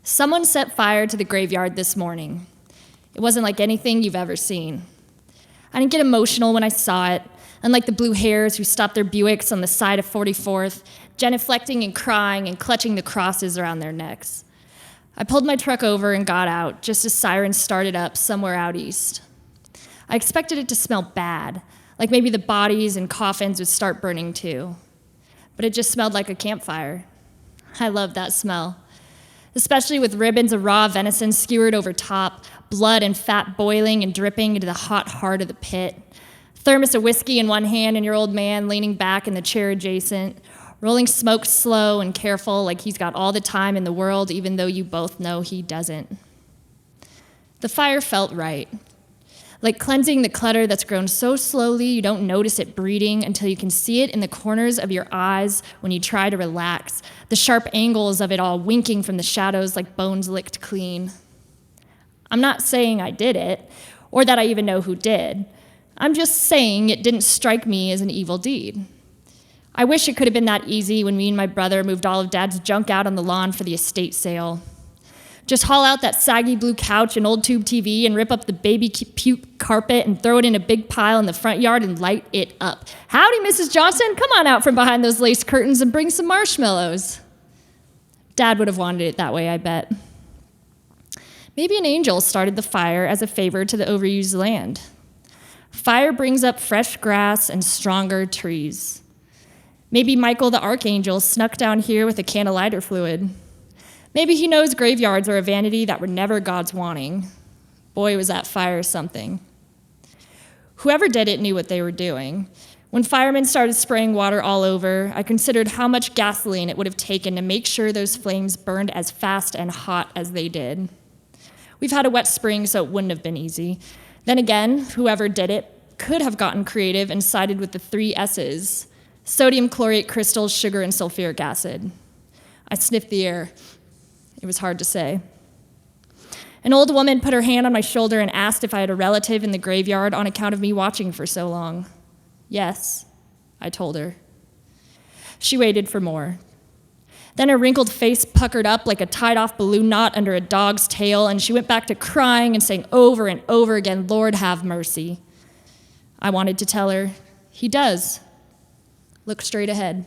Someone set fire to the graveyard this morning. It wasn't like anything you've ever seen. I didn't get emotional when I saw it, unlike the blue hairs who stopped their Buicks on the side of 44th, genuflecting and crying and clutching the crosses around their necks. I pulled my truck over and got out just as sirens started up somewhere out east. I expected it to smell bad, like maybe the bodies and coffins would start burning too. But it just smelled like a campfire. I love that smell, especially with ribbons of raw venison skewered over top, blood and fat boiling and dripping into the hot heart of the pit, thermos of whiskey in one hand and your old man leaning back in the chair adjacent, rolling smoke slow and careful like he's got all the time in the world even though you both know he doesn't. The fire felt right, like cleansing the clutter that's grown so slowly you don't notice it breeding until you can see it in the corners of your eyes when you try to relax, the sharp angles of it all winking from the shadows like bones licked clean. I'm not saying I did it, or that I even know who did. I'm just saying it didn't strike me as an evil deed. I wish it could have been that easy when me and my brother moved all of Dad's junk out on the lawn for the estate sale. Just haul out that saggy blue couch and old tube TV and rip up the baby puke carpet and throw it in a big pile in the front yard and light it up. Howdy, Mrs. Johnson, come on out from behind those lace curtains and bring some marshmallows. Dad would have wanted it that way, I bet. Maybe an angel started the fire as a favor to the overused land. Fire brings up fresh grass and stronger trees. Maybe Michael the Archangel snuck down here with a can of lighter fluid. Maybe he knows graveyards are a vanity that were never God's wanting. Boy, was that fire something. Whoever did it knew what they were doing. When firemen started spraying water all over, I considered how much gasoline it would have taken to make sure those flames burned as fast and hot as they did. We've had a wet spring, so it wouldn't have been easy. Then again, whoever did it could have gotten creative and sided with the 3 S's: sodium chlorate crystals, sugar, and sulfuric acid. I sniffed the air. It was hard to say. An old woman put her hand on my shoulder and asked if I had a relative in the graveyard on account of me watching for so long. Yes, I told her. She waited for more. Then her wrinkled face puckered up like a tied-off balloon knot under a dog's tail, and she went back to crying and saying over and over again, "Lord, have mercy." I wanted to tell her, "He does. Look straight ahead."